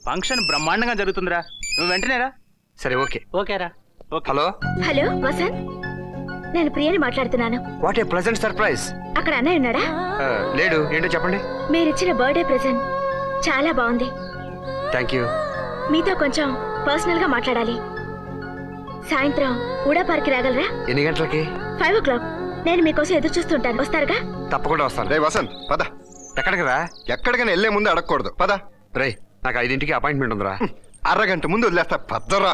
Function బ్రహ్మాండంగా జరుగుతుందిరా, నువ్వు వెంటనేరా. సరే ఓకే. ఓకేరా. హలో హలో వసంత్, నేను ప్రియని మాట్లాడుతున్నాను. What a pleasant surprise. అక్కడ అన్నయ్య ఉన్నాడా? లేడు. ఏంటో చెప్పండి. మీరిచ్చిన బర్త్డే ప్రెజెంట్ చాలా బాగుంది. Thank you. మీతో కొంచెం పర్సనల్ గా మాట్లాడాలి. సాయంత్రం ఉడా పార్క్ రాగలరా? ఎన్ని గంటలకి? 5 o'clock. నేను మీకోసం ఎదురు చూస్తుంటాను, వస్తారుగా? తప్పకుండా వస్తాను. రే వసంత్ పద. ఎక్కడికి రా? ఎక్కడికైనా వెళ్లే ముందు అడగకూడదు, పద. రే నాకు 5ంటికి అపాయింట్మెంట్ ఉందిరా. అరగంట ముందు వదిలేస్తా, పద్దరా.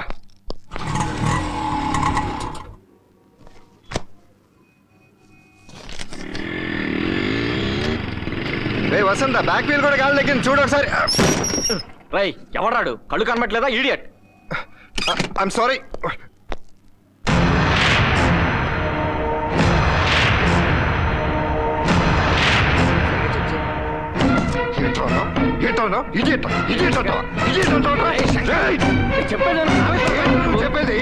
రే వసంత్, బ్యాక్ వీల్ కూడా గాలి దగ్గర చూడు ఒకసారి. రై ఎవరాడు? కళ్ళు కనబట్లేదా ఇడియట్? I'm sorry. చెప్పేది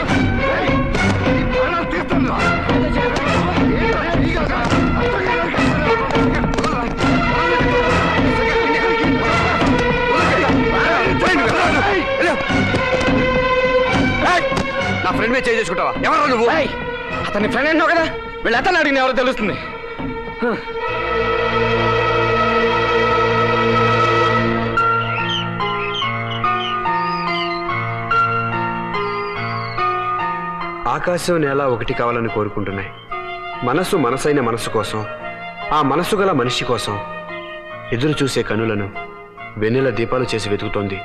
నా ఫ్రెండ్ మీద చేసుకుంటావా? ఎవరు నువ్వు? అతని ఫ్రెండ్ అన్నావు కదా, వీళ్ళు అతను అడిగిన ఎవరో తెలుస్తుంది. ఆకాశం నేల ఒకటి కావాలని కోరుకుంటున్నాయి. మనసు మనసైన మనసు కోసం, ఆ మనసు గల మనిషి కోసం ఎదురు చూసే కనులను వెన్నెల దీపాలు చేసి వెతుకుతోంది.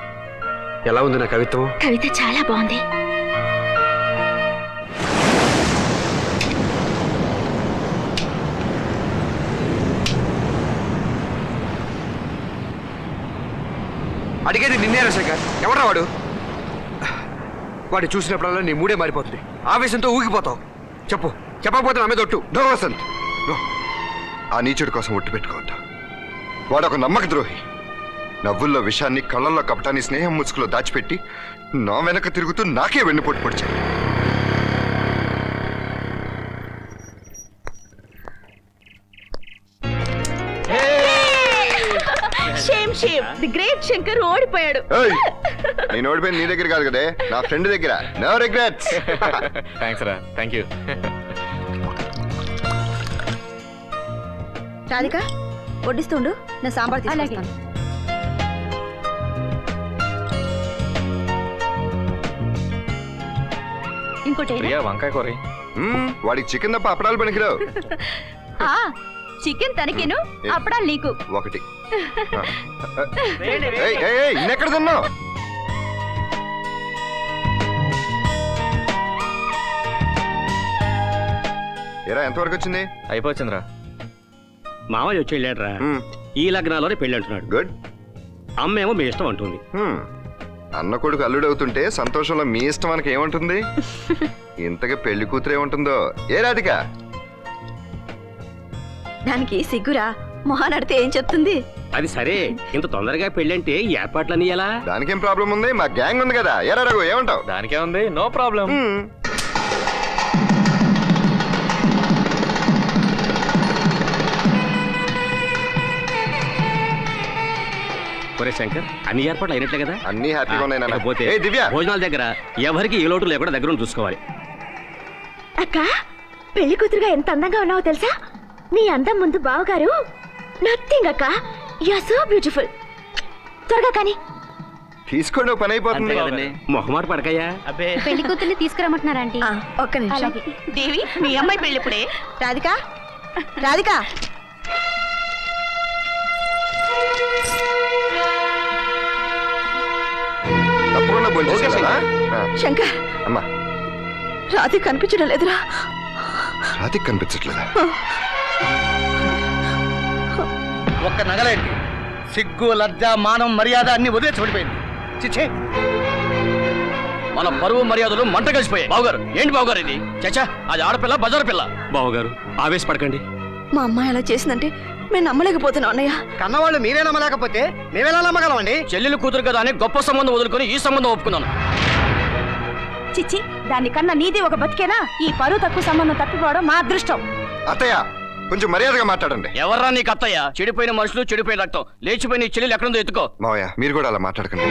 ఎలా ఉంది నా కవిత్వం? కవిత చాలా బాగుంది. అడిగేది నిన్నే శేఖర్. ఎవరా వాడు? వాడు చూసినప్పుడల్లా నీ మూడే మారిపోతుంది. ఆవేశంతో ఊగిపోతావు. చెప్పు, చెప్పకపోతే నా మీద ఒట్టు. No Vasant, no. ఆ నీచుడి కోసం ఒట్టు పెట్టుకోవద్దు. వాడు ఒక నమ్మక ద్రోహి. నవ్వుల్లో విషాన్ని, కళ్ళల్లో కపటాన్ని స్నేహం ముసుగులో దాచిపెట్టి నా వెనక తిరుగుతూ నాకే వెన్నుపోటు పొడిచాడు. ది గ్రేట్ శంకర్ ఓడిపోయాడు. నేను ఓడిపోయింది నీ దగ్గర కాదు కదే, నా ఫ్రెండ్ దగ్గర. No regrets. థ్యాంక్స్ రా. Thank you. రాధిక వడ్డిస్తుండు, నేను సాంబార్ తీసుకొస్తాను. ఇంకోటి వంకాయ కూర. వాడికి చికెన్ తప్ప అప్పడాలు పనికిరావు. చికెన్ తనకేను, అప్పడాలు నీకు. ఒకటి. ఇన్నెక్కడ తిన్నావు? ఏరా ఎంతవరకు వచ్చింది? అయిపోవచ్చిందిరా. మామయ్య వచ్చి వెళ్ళాడరా. ఈ లగ్నాలోనే పెళ్లి అంటున్నాడు. గుడ్. అమ్మేమో మీ ఇష్టం అంటుంది. అన్న కొడుకు అల్లుడు అవుతుంటే సంతోషంలో మీ ఇష్టం మనకి ఏముంటుంది? ఇంతగా పెళ్లి కూతురు ఏముంటుందో. ఏ రాధిక? దానికి సిగ్గురా, మొహానడితే ఏం చెప్తుంది? అది సరే, ఇంత తొందరగా పెళ్ళంటే ఏర్పాట్లన్నీ ఎలా? దానికేం ప్రాబ్లం ఉంది, మా గ్యాంగ్ ఉంది కదా. ఏరా రఘు, ఏమంటావు? దానికే ఉంది, నో ప్రాబ్లం. ఒరే శంకర్, అన్ని ఏర్పాట్లు అయినట్లే కదా? అన్ని హ్యాపీగా ఉన్నాయి. పోతే దివ్య, భోజనాల దగ్గర ఎవరికి ఏ లోటు లేకుండా దగ్గర చూసుకోవాలి. అక్క, పెళ్లి కూతురుగా ఎంత అందంగా ఉన్నావో తెలుసా? నీ అందం ముందు బావగారు నథింగ్. అక్క, యు ఆర్ సో బ్యూటిఫుల్. త్వరగా కానీ తీసుకోండి, పని అయిపోతుంది. మొహమాట పడకయ్యా. పెళ్లి కూతుర్ని తీసుకురమ్మంటున్నారా ఆంటీ? ఒక్క నిమిషం. దేవి, మీ అమ్మాయి పెళ్లి ఇప్పుడే. రాధిక, రాధిక. తప్పకుండా శంకర్, అమ్మా, రాధిక కనిపించడం లేదురా. రాధిక కనిపించట్లేదా? ఒక్క నగలేండి. సిగ్గు, లజ్జ, మానం, మర్యాద అన్ని వదిలేసి పడిపోయింది. చిచ్చే, మన పరువు మర్యాదలు మంట కలిసిపోయాయి. బావగారు, ఏంటి బావగారు ఇది? చచ్చా, అది ఆడపిల్ల, బజారు పిల్ల. బావగారు ఆవేశపడకండి. మా అమ్మాయి అలా చేసిందంటే మేము నమ్మలేకపోతున్నాం అన్నయ్య. కన్నవాళ్ళు మీరే నమ్మలేకపోతే మేమెలా నమ్మగలమండి? చెల్లెలు కూతురు కదా అని గొప్ప సంబంధం వదులుకొని ఈ సంబంధం ఒప్పుకున్నాను. చిచ్చి, దాని కన్నా నీది ఒక బతికేనా? ఈ పరువు తక్కువ సంబంధం తప్పిపోవడం మా అదృష్టం. అత్తయ్య, కొంచెం మర్యాదగా మాట్లాడండి. ఎవర్రా నీకు అత్తయ్య? చెడిపోయిన మనుషులు, చెడిపోయిన రక్తం. లేచిపోయిన నీ చెల్లెలు ఎక్కడుందో ఎత్తుకో. మావయ్య మీరు కూడా అలా మాట్లాడకండి.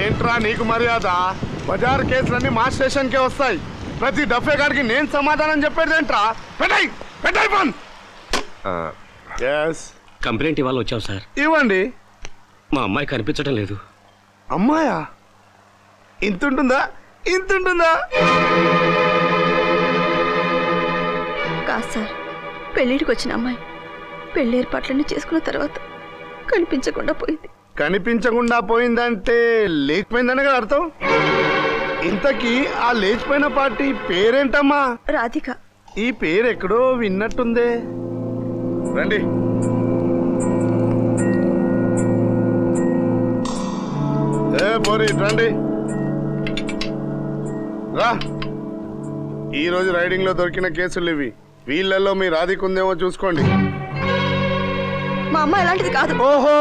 ఏంట్రా నీకు మర్యాద? బజార్ కేసులన్నీ మా స్టేషన్కే వస్తాయి. ప్రతి డఫే గారికి నేను సమాధానం చెప్పేది ఏంట్రా? పెట్టాయి ఫోన్. కంప్లైంట్ ఇవాళ వచ్చావు సార్. ఇవ్వండి. మా అమ్మాయి కనిపించడం లేదు. అమ్మాయా? ఇంతుంటుందా? కాదు సార్, పెళ్ళిడికి వచ్చిన అమ్మాయి పెళ్లి ఏర్పాట్లన్నీ చేసుకున్న తర్వాత కనిపించకుండా పోయింది. కనిపించకుండా పోయిందంటే లేచిపోయిందని కదా అర్థం. ఇంతకీ ఆ లేచిపోయిన పార్టీ పేరేంటమ్మా? రాధిక. ఈ పేరు ఎక్కడో విన్నట్టుందే. రండి. పోరి రండి రా. ఈరోజు రైడింగ్ లో దొరికిన కేసులు ఇవి. వీళ్ళల్లో మీ రాధిక ఉందేమో చూసుకోండి. మా అమ్మ ఎలాంటిది కాదు. ఓహో,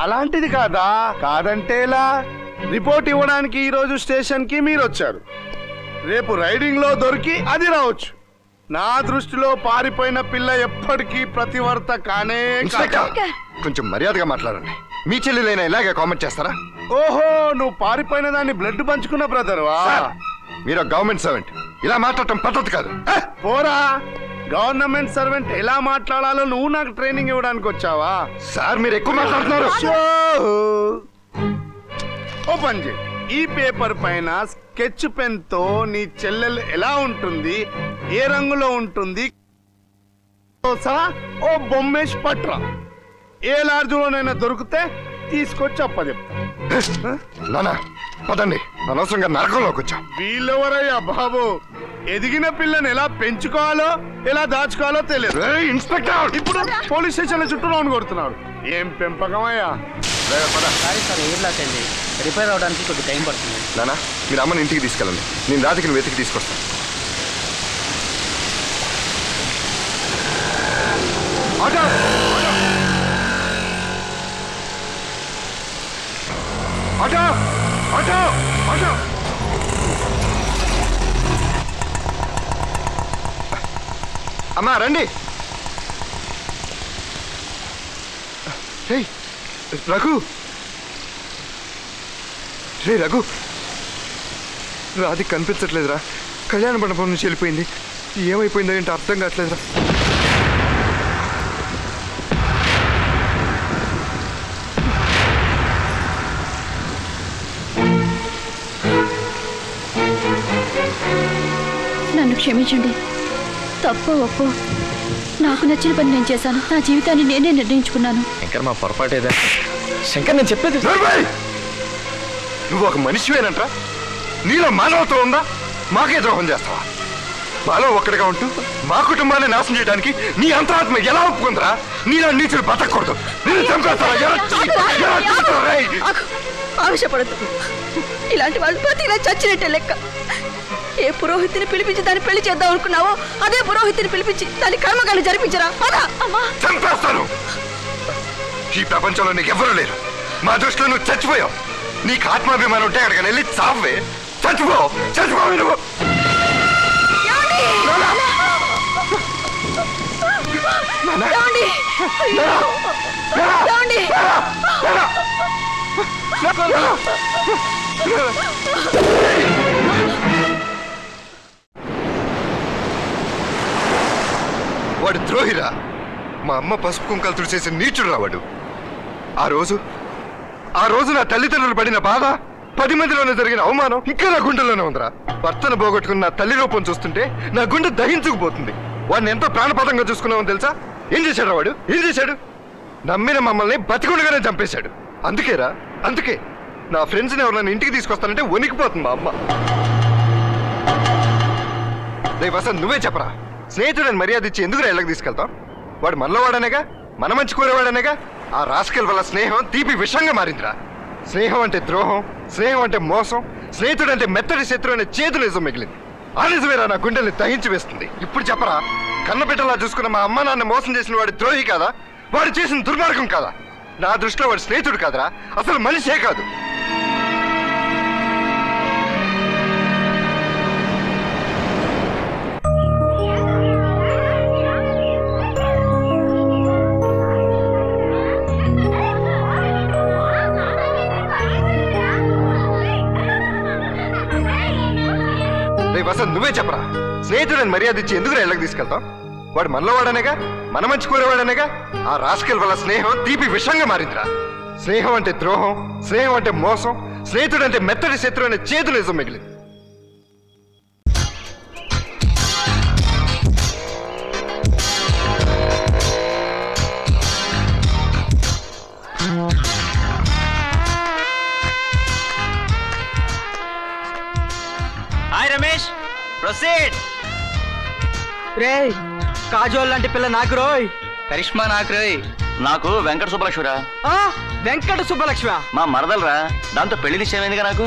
అలాంటిది కాదా? కాదంటే ఎలా? రిపోర్ట్ ఇవ్వడానికి ఈ రోజు స్టేషన్ కి మీరు వచ్చారు. రేపు రైడింగ్ లో దొరికి అది రావచ్చు. నా దృష్టిలో పారిపోయిన పిల్ల ఎప్పటికీ ప్రతివర్త కానే కాదు. కొంచెం మర్యాదగా మాట్లాడండి. మీ చెల్లెలైనా ఇలాగే కామెంట్ చేస్తారా? ఓహో, నువ్వు పారిపోయిన దాన్ని బ్లడ్ పంచుకున్న బ్రదర్వా? మీరు గవర్నమెంట్ సర్వెంట్, ఇలా మాట్లాడటం పద్ధతి కాదు. పోరా, గవర్నమెంట్ సర్వెంట్ ఎలా మాట్లాడాలో నువ్వు నాకు ట్రైనింగ్ ఇవ్వడానికి వచ్చావా? సార్ మీరు ఎక్కువ మాట్లాడుతున్నారు. ఓపెన్ చేయి. ఈ పేపర్ పైన స్కెచ్ పెన్ తో నీ చెల్లెలు ఎలా ఉంటుంది, ఏ రంగులో ఉంటుంది ఓ బొమ్మేష్ పట్రా. ఏ లార్జులోనైనా దొరికితే తీసుకొచ్చి అప్పచెప్తా. నానా పదండి, అనవసరంగా నరకంలోకి వచ్చాం. వీళ్ళెవరయ్యా బాబు? ఎదిగిన పిల్లని ఎలా పెంచుకోవాలో ఎలా దాచుకోవాలో తెలియదు. ఇన్స్పెక్టర్ ఇప్పుడు పోలీస్ స్టేషన్ చుట్టూ రౌండ్ కొడుతున్నాడు. ఏం పెంపకమయ్యా? రిపేర్ అవడానికి కొద్ది టైం పడుతుంది. నానా మీరు అమ్మని ఇంటికి తీసుకెళ్ళండి, నేను రాధికని వెతికి తీసుకొస్తాను. Auto auto auto. అమ్మా రండి. రఘు, రే రఘు, రాధిక కనిపించట్లేదురా. కళ్యాణ మండపం నుంచి వెళ్ళిపోయింది. ఏమైపోయిందో ఏంటో అర్థం కావట్లేదురా. నన్ను క్షమించండి. తప్పు ఒప్పు నాకు నచ్చిన పని నేను చేశాను. నా జీవితాన్ని నేనే నిర్ణయించుకున్నాను. శంకర్, మా పొరపాటు ఏదా? శంకర్, నేను చెప్పేది నువ్వు ఒక మనిషివేనంట్రా? నీలో మానవత్వం ఉందా? మాకే ద్రోహం చేస్తావా? మాలో ఒక్కడిగా ఉంటూ మా కుటుంబాన్ని నాశనం చేయడానికి నీ అంతరాత్మ ఎలా ఒప్పుకుందిరా? నీలో నీచులు బతకూడదు. ఆవేశపడద్దు. ఇలాంటి వాళ్ళు ప్రతిలా చచ్చినట్టే లెక్క. ఏ పురోహితుని పిలిపించి దాన్ని పెళ్లి చేద్దాం అనుకున్నావో అదే పురోహితుని పిలిపించి దాని కర్మగాన్ని జరిపించరా? చంపేస్తాను. ఈ ప్రపంచంలో నీకు ఎవరు లేరు. మా దృష్టిలో నువ్వు చచ్చిపోయావు. నీకు ఆత్మాభిమానం ఉంటే అక్కడికి వెళ్ళి చావే. చచ్చిపో నువ్వు. వాడు ద్రోహిరా. మా అమ్మ పసుపు కుంకాలు తుడిచేసి నీచుడు రావాడు. ఆ రోజు నా తల్లిదండ్రులు పడిన బాధ, 10 మందిలోనే జరిగిన అవమానం ఇంకా నా గుండెల్లోనే ఉందిరా. భర్తను పోగొట్టుకున్న నా తల్లి రూపం చూస్తుంటే నా గుండె దహించుకుపోతుంది. వాడిని ఎంతో ప్రాణపాతంగా చూసుకున్నామని తెలుసా? ఏం చేశాడు వాడు? ఏం చేశాడు? నమ్మిన మమ్మల్ని బతికుండగానే చంపేశాడు. అందుకే నా ఫ్రెండ్స్ని ఎవరైనా ఇంటికి తీసుకొస్తానంటే వణికిపోతుంది మా అమ్మ. రే వసంత్, నువ్వే చెప్పరా. స్నేహితుడని మర్యాద ఇచ్చి ఎందుకు ఇళ్ళకి తీసుకెళ్తాం? వాడు మనలో వాడనేగా, మన మంచి కోరేవాడనేగా. ఆ రాస్కెల్ వల్ల స్నేహం తీపి విషంగా మారిందిరా. స్నేహం అంటే ద్రోహం, స్నేహం అంటే మోసం, స్నేహితుడు అంటే మెత్తడి శత్రు అనే చేదు నిజం మిగిలింది. ఆ నిజమేరా నా గుండెల్ని దహించి వేస్తుంది. ఇప్పుడు చెప్పరా, కన్నబిడ్డలా చూసుకున్న మా అమ్మ నాన్న మోసం చేసిన వాడి ద్రోహి కాదా? వాడు చేసిన దుర్మార్గం కాదా? నా దృష్టిలో వాడి స్నేహితుడు కాదురా, అసలు మనిషే కాదు. వసంత్, నువ్వే చెప్పరా, స్నేహితుడని మర్యాద ఇచ్చి ఎందుకు ఇళ్ళకి తీసుకెళ్తాం? వాడు మనలో వాడనేగా, మన మంచి కోరేవాడనేగా. ఆ రాస్కెల్ వల్ల స్నేహం తీపి విషంగా మారిందిరా. స్నేహం అంటే ద్రోహం, స్నేహం అంటే మోసం, స్నేహితుడు అంటే మెత్తడి శత్రువు అనే చేదు నిజం మిగిలింది. Hi Ramesh, proceed. రే కాజోల్ లాంటి పిల్ల నాకు రోయ్. కరిష్మా నాకు రోయ్. నాకు వెంకట సుబ్బలక్ష్మిరా. వెంకట సుబ్బలక్ష్మి మా మరదలరా, దాంతో పెళ్లి నిశ్చయమైందిగా నాకు.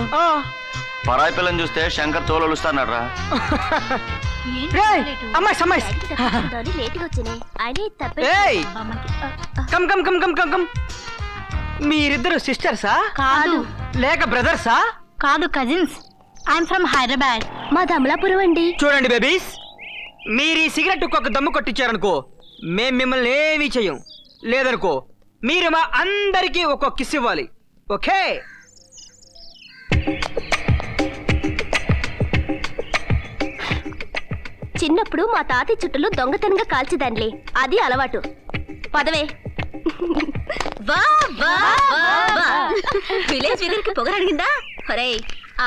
పరాయి పిల్లని చూస్తే శంకర్ తోలొలుస్తాడు రా. మీరిద్దరు సిస్టర్సా? కాదు. లేక బ్రదర్సా? కాదు, కజిన్స్. I'm from Hyderabad. మా అమలాపురం అండి. చూడండి బేబీస్, మీరు ఈ సిగరెట్ ఒక దమ్ము కొట్టించారనుకో మేం మిమ్మల్ని ఏమీ చెయ్యం. లేదనుకో మీరు మా అందరికీ ఒక కిస్ ఇవ్వాలి. ఓకే? చిన్నప్పుడు మా తాతయ్య చుట్టలు దొంగతనంగా కాల్చిదాన్లే, అది అలవాటు. పదవే. విలేజ్ విలేజ్కి పొగరడిగిందా? ఒరే,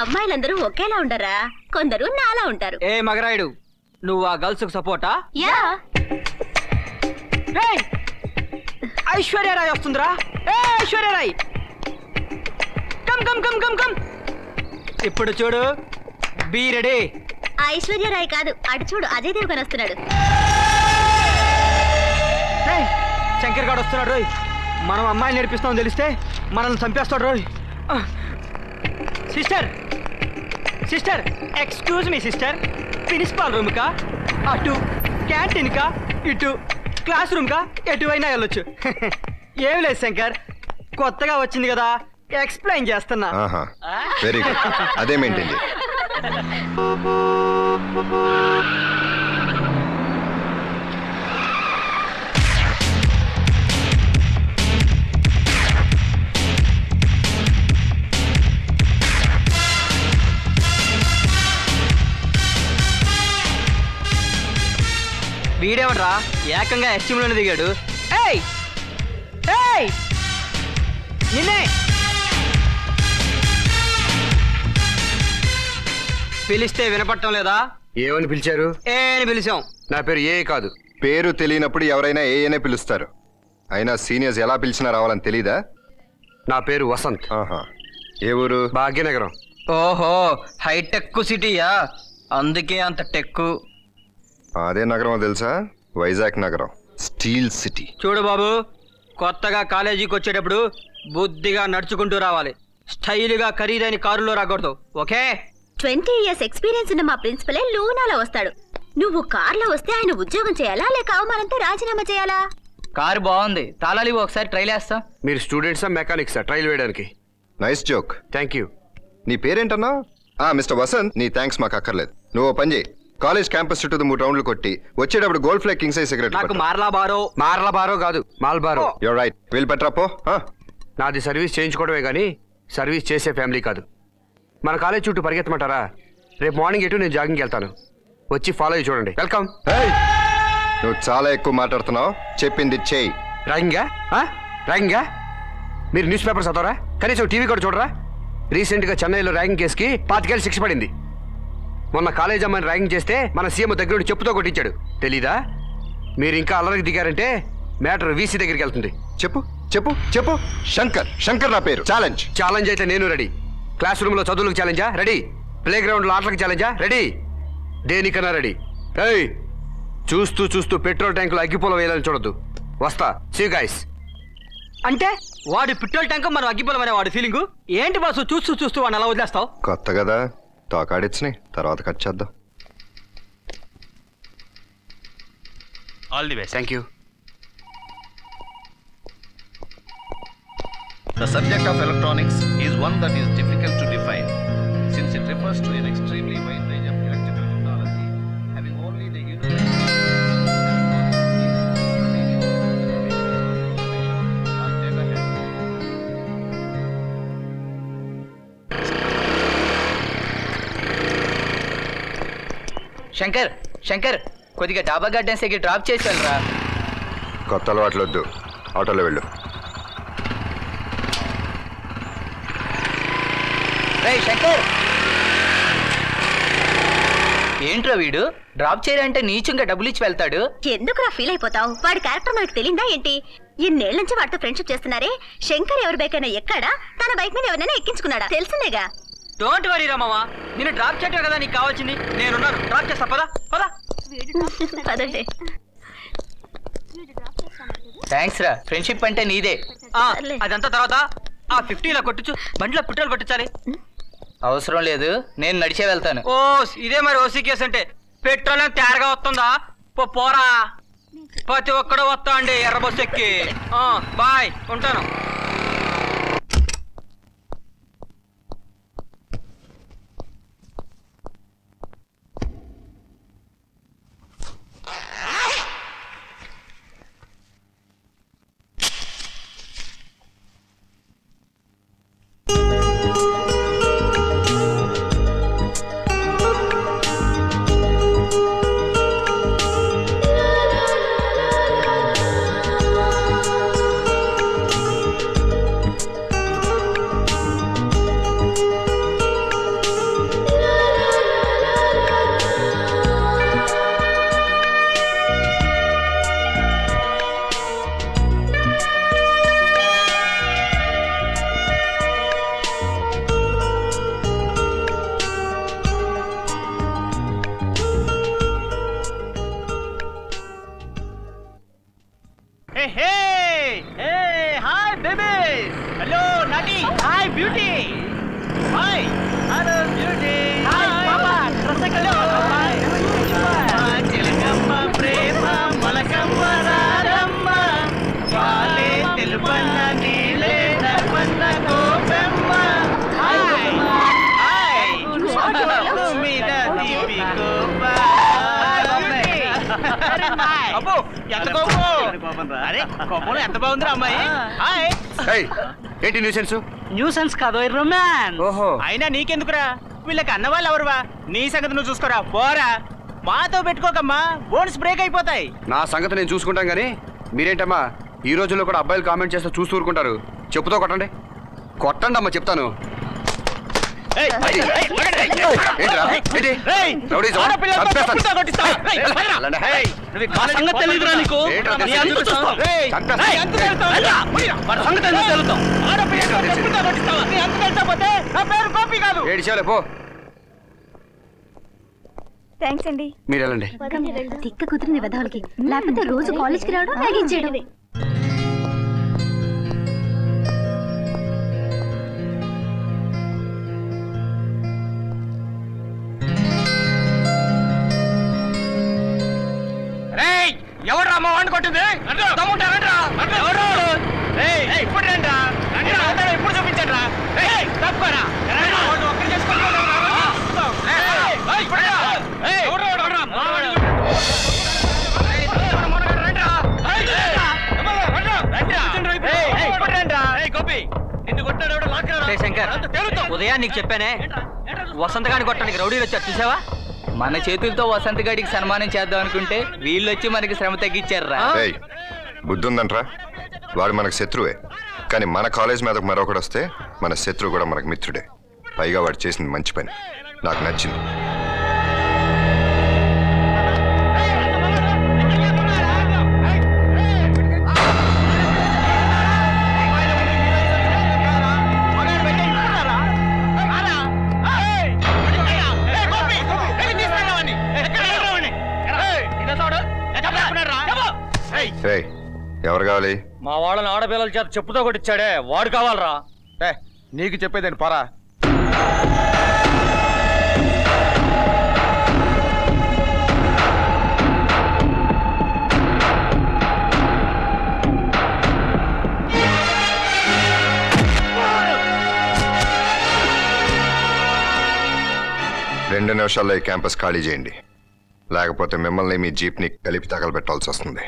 అమ్మాయిలందరూ ఒకేలా ఉండరా, కొందరు నాలా ఉంటారు. ఏ మగరాయుడు, నువ్వు ఆ గర్ల్స్ కు సపోర్టా? యా. ఐశ్వర్యరాయ్ వస్తుందిరా. Aishwarya Rai, come come come come come. ఇప్పుడు చూడు, బీ రెడీ. ఐశ్వర్యరాయ్ కాదు, అటు చూడు, అజయ్ దేవగన్ వస్తున్నాడు. శంకర్ గారు వస్తున్నాడు రోయ్. మనం అమ్మాయిని నేర్పిస్తాం తెలిస్తే మనల్ని చంపేస్తాడు రోయ్. Sister sister, excuse me sister. Principal room కా, అటు క్యాంటీన్ కా, ఇటు క్లాస్ రూమ్ కా, ఎటువైనా వెళ్ళొచ్చు. ఏం లేదు శంకర్, కొత్తగా వచ్చింది కదా, ఎక్స్ప్లెయిన్ చేస్తున్నా. Very good, అదేమేంటి? వీడేవడ్రా ఏకంగా ఎస్టీమ్లోనే దిగాడు. ఏయ్ ఏయ్, నిన్నే పిలిస్తే వినపడటం లేదా? ఏమని పిలిచారు? ఏ అని పిలిచాం. నా పేరు ఏ కాదు. పేరు తెలియనప్పుడు ఎవరైనా ఏ అనే పిలుస్తారు. అయినా సీనియర్స్ ఎలా పిలిచినా రావాలని తెలీదా? నా పేరు వసంత్. ఏ ఊరు? భాగ్యనగరం. ఓహో, హైటెక్ సిటీయా, అందుకే అంత టెక్కు. అదే నగరం తెలుసా? వైజాగ్ నగరం, స్టీల్ సిటీ. చూడు బాబు, కొత్తగా కాలేజీకి వచ్చేటప్పుడు బుద్ధిగా నడుచుకుంటూ రావాలి. స్టైల్గా ఖరీదైన కారులో రాకూడదు. ఓకే? 20 years ఎక్స్పీరియన్స్ ఉన్న మా ప్రిన్సిపలే లూనాలో వస్తాడు. నువ్వు కార్లో వస్తే ఆయన ఉద్యోగం చేయాలా, లేక అవమానంతో రాజీనామా చేయాలా? కారు బాగుంది, తాళాలి ఒకసారి ట్రైల్ వేస్తా. మీరు స్టూడెంట్సా మెకానిక్సా ట్రైల్ వేయడానికి? Nice joke. Thank you. నీ పేరేంటన్నా? మిస్టర్ వసంత్, నీ థ్యాంక్స్ మాకు అక్కర్లేదు. నువ్వు పని చేయి, కాలేజ్ క్యాంపస్ చుట్టూ 3 రౌండ్లు కొట్టి వచ్చేటప్పుడు gold flag king size cigarette. నాకు మార్లా బారో కాదు, మాల్ బారో. యూర్ రైట్, వీల్ పట్రాపో. నాది సర్వీస్ చేయించుకోవడమే కానీ సర్వీస్ చేసే ఫ్యామిలీ కాదు. మన కాలేజ్ చుట్టూ పరిగెత్తమంటారా? రేపు మార్నింగ్ ఎటు నేను జాగింగ్కి వెళ్తాను, వచ్చి ఫాలో అయ్యి చూడండి. వెల్కమ్. నువ్వు చాలా ఎక్కువ మాట్లాడుతున్నావు, చెప్పింది చేయి. ర్యాగింగా? ర్యాగింగా? మీరు న్యూస్ పేపర్ చదవరా? కనీసం టీవీ కూడా చూడరా? రీసెంట్గా చెన్నైలో ర్యాగింగ్ కేసుకి 25 ఏళ్ళు శిక్ష పడింది. మొన్న కాలేజ్ అమ్మాయిని ర్యాగింగ్ చేస్తే మన సీఎం దగ్గర నుండి చెప్పుతో కొట్టించాడు. తెలీదా? మీరు ఇంకా అల్లరికి దిగారంటే మ్యాటర్ వీసీ దగ్గరికి వెళ్తుంది. చెప్పు చెప్పు చెప్పు. శంకర్ నా పేరు. ఛాలెంజ్ అయితే నేను రెడీ. క్లాస్ రూమ్లో చదువులకు ఛాలెంజా? రెడీ. ప్లే గ్రౌండ్లో ఆటలకు ఛాలెంజా? రెడీ. దేనికన్నా రెడీ. ఏయ్, చూస్తూ చూస్తూ పెట్రోల్ ట్యాంకులో అగ్గిపొలం వేయాలని చూడొద్దు. వస్తా. See you guys. అంటే వాడు పెట్రోల్ ట్యాంక్, మనం అగ్గిపొలం అనే వాడు ఫీలింగ్ ఏంటి బాసు? చూస్తూ చూస్తూ వాడిని అలా వదిలేస్తావు? కొత్త కదా, తోకాడిచ్చినాయి, తర్వాత కట్ చేద్దాం. All the best. Thank you. The subject of electronics is one that is difficult to define, since it refers to an extremely wide range of electrical technology, having only the Shankar Shankar కొద్దిగా డాబా gardens దగ్గర drop చేసి వెళ్ళరా. కొత్త అలవాట్లు వద్దు, ఆటోలో వెళ్ళు. శంకర్ ఏంట్రా వీడు డ్రాప్ చేయాలంటే నీచుంగా డబ్బులు ఇచ్చి వెళ్తాడు. ఎందుకు ఫీల్ అయిపోతావు? వాడి క్యారెక్టర్ మనకు తెలియదా ఏంటి? ఇన్నేళ్ల నుంచి వాడితో ఫ్రెండ్షిప్ చేస్తున్నారే. శంకర్ ఎవరి బైక్ అయినా ఎక్కాడా? తన బైక్ మీద ఎవరైనా ఎక్కించుకున్నాడా? తెలిసిందేగా. డోంట్ వరీ రామా, నిన్ను డ్రాప్ చేయటం కదా నీకు కావాల్సింది. నేనున్నాను, డ్రాప్ చేస్తా. పదా పదా. పదండి. థ్యాంక్స్ రా, ఫ్రెండ్షిప్ అంటే నీదే. అదంతా తర్వాత ఆ 50 కొట్టుచు బండిలో పెట్రోల్ కొట్టించాలి. అవసరం లేదు, నేను నడిచే వెళ్తాను. ఓ ఇదే మరి ఓసీ కేసు అంటే. పెట్రోల్ తేరగా వస్తుందా? పోరా, ప్రతి ఒక్కడు వస్తా అండి ఎర్ర బస్సు ఎక్కి. బాయ్, ఉంటాను. ఎంత బాగుందిరా అమ్మాయి. ఏంటి న్యూసెన్స్? న్యూసెన్స్ కాదు, రొమాన్స్. ఓహో, అయినా నీకెందుకురా? వీళ్ళకి అన్నవాళ్ళు ఎవరువా? నీ సంగతి నువ్వు చూసుకోరా. పోరా, మాతో పెట్టుకోకమ్మా, బోన్స్ బ్రేక్ అయిపోతాయి. నా సంగతి నేను చూసుకుంటాం కానీ మీరేంటమ్మా ఈ రోజుల్లో కూడా అబ్బాయిలు కామెంట్ చేస్తే చూస్తూ ఊరుకుంటారు? చెప్పుతో కొట్టండి. కొట్టండి అమ్మా, చెప్తాను. థ్యాంక్స్ అండి. మీరు వెళ్ళండి. తిక్క కుదిరింది వెధవులకి, లేకపోతే రోజు కాలేజ్కి రావడం లాగించేయడం. ఎవరు అమ్మ వాడిని కొట్టింది? ఇప్పుడు రండి, ఇప్పుడు చూపించండి రా. తప్పరా శంకర్, ఉదయాన్ని నీకు చెప్పానే వసంత గాని కొట్టడానికి రౌడీలు వచ్చారు, చూసావా? మన చేతులతో వసంత గాడికి సన్మానం చేద్దాం అనుకుంటే వీళ్ళు వచ్చి మనకి శ్రమ తగ్గించారా. బుద్ధి ఉందంట్రా? వాడు మనకు శత్రువే, కానీ మన కాలేజ్ మీదకు మరొకడు వస్తే మన శత్రువు కూడా మనకు మిత్రుడే. పైగా వాడు చేసింది మంచి పని, నాకు నచ్చింది. ఎవరు కావాలి? మా వాళ్ళని ఆడపిల్లల చేత చెప్పుతో కొట్టించాడే వాడు కావాలరా. నీకు చెప్పేదేంటి, పరా. 2 నిమిషాల్లో ఈ క్యాంపస్ ఖాళీ చేయండి, లేకపోతే మిమ్మల్ని మీ జీప్ని కలిపి తగలబెట్టాల్సి వస్తుంది.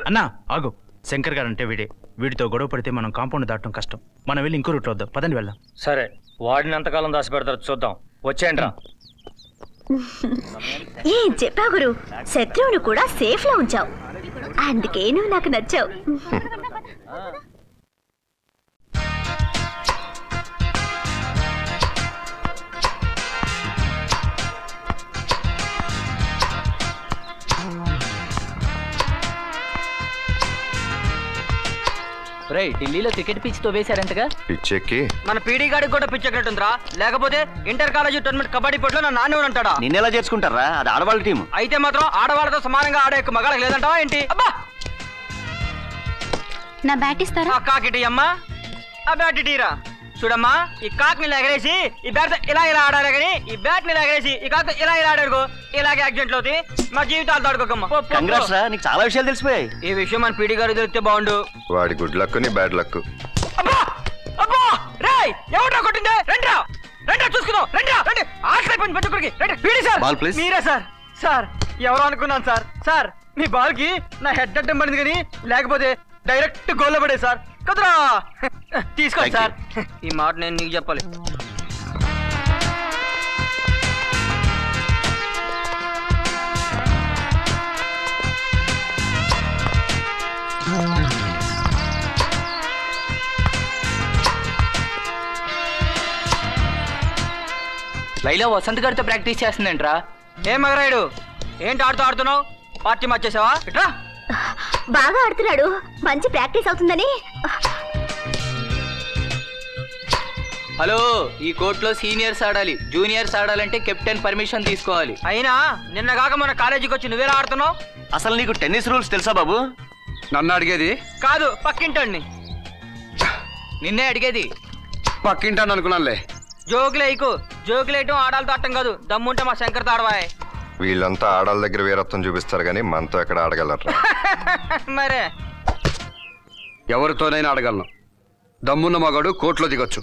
అన్నా ఆగు, శంకర్ గారు అంటే వీడితో గొడవ పడితే మనం కాంపౌండ్ దాటడం కష్టం. మనం వెళ్ళి ఇంకో రూట్లో వద్దాం, పదండి వెళ్దాం. సరే, వాడిని ఎంతకాలం దాచి పెడతారు చూద్దాం. వచ్చేయండి రా. ఏం చెప్పా గురు, శత్రువును కూడా సేఫ్ లో ఉంచావు, అందుకే నువ్వు నాకు నచ్చావు. ఢిల్లీలో క్రికెట్ పిచ్ తో వేశారంటగా. పిచ్చెక్కి మన పీడీ గాడికి కూడా పిచ్చెక్కినట్టుందిరా. లేకపోతే ఇంటర్ కాలేజీ టోర్నమెంట్ కబడ్డీ పోటీలో నా నాన్న ఉంటాడా? నిన్నెలా చేర్చుకుంటారా? అది ఆడవాళ్ళ టీం. అయితే మాత్రం ఆడవాళ్ళతో సమానంగా ఆడే మగాళ్ళకి లేదంటావా ఏంటి? అబ్బా, నా బ్యాట్ ఇస్తారా? కాకిటి అమ్మా, ఆ బ్యాట్ ఇటీరా. చూడమ్మా, ఈ కాక్ ని ఎగరేసి ఈ బ్యాట్ ఇలా ఆడాలి, కానీ ఈ బ్యాట్ ని ఎగరేసి ఈ కాక్ ఇలా ఆడారు ఇలాగే యాక్సిడెంట్లు అవుతాయి. మా జీవితాలు తడుకోకమ్మా. కంగ్రాట్స్ రా, నీకు చాలా విషయాలు తెలిసిపోయాయి. ఈ విషయం మన పీడీ గారు తెలిస్తే బాగుండు. వాడి గుడ్ లక్ నీ బ్యాడ్ లక్. అబ్బా అబ్బా, రేయ్ ఎవడ్రా కొట్టిందే? రండ్రా రండ్రా చూసుకుందాం, రండ్రా రండి. ఆకలి అయిపోయింది పెట్టుకుడికి. రండి పీడీ సార్. Ball please. మీరే సార్. సార్ ఎవరో అనుకున్నాను సార్. సార్ మీ బాల్ కి నా హెడ్ అడ్డం పడింది, కానీ లేకపోతే డైరెక్ట్ గోల్లో పడే సార్. కదరా తీసుకోండి సార్. ఈ మాట నేను నీకు చెప్పాలి. లైలా వసంత్ గారితో ప్రాక్టీస్ చేస్తుందంట్రా. ఏం మగరాయుడు, ఏంటి ఆడుతున్నావు? పార్టీ మార్చేసావా? ఇట్రా. బాగా ఆడుతున్నాడు, మంచి ప్రాక్టీస్ అవుతుందని. హలో, ఈ కోర్టులో సీనియర్స్ ఆడాలి, జూనియర్స్ ఆడాలంటే కెప్టెన్ పర్మిషన్ తీసుకోవాలి. అయినా నిన్న కాక మన కాలేజీకి వచ్చి నువ్వేలా ఆడుతున్నావు? అసలు నీకు టెన్నిస్ రూల్స్ తెలుసా బాబు? నన్ను అడిగేది కాదు, పక్కింటండి. నిన్నే అడిగేది. పక్కింటాను అనుకున్నానులే. జోకులేకు, జోకులేయటం ఆడాలతో ఆడటం కాదు. దమ్ముంటే మా శంకర్ తాడవాయ్. వీళ్ళంతా ఆడాల దగ్గర వీరత్వం చూపిస్తారు, కానీ మనతో ఎక్కడ ఆడగలరు? మరే ఎవరితోనైనా ఆడగలను. దమ్మున్న మగాడు కోర్టులో దిగొచ్చు.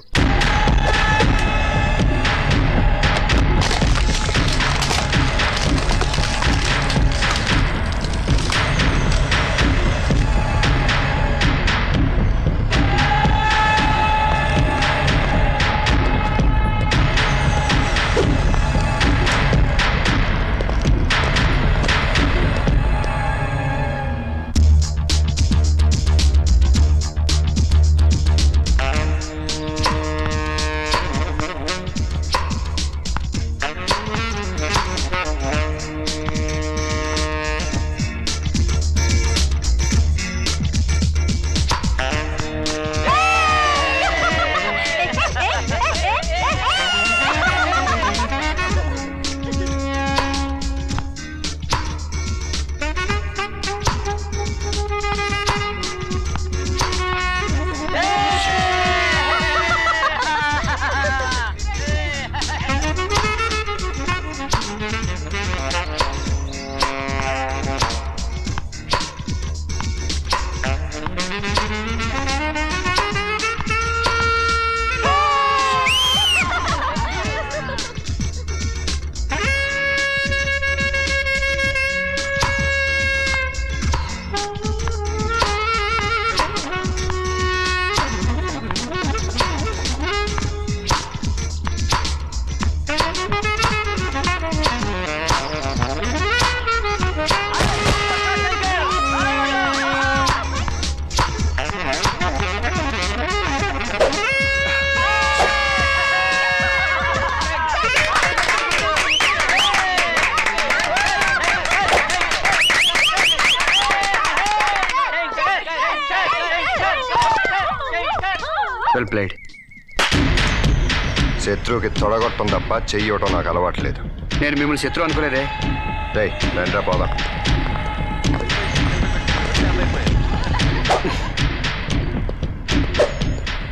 Well played. శత్రువుకి తొడగొట్టం తప్ప చెయ్యటం నాకు అలవాట్లేదు. నేను మిమ్మల్ని శత్రువు అనుకోలేదే. రండ్రా పోదాం.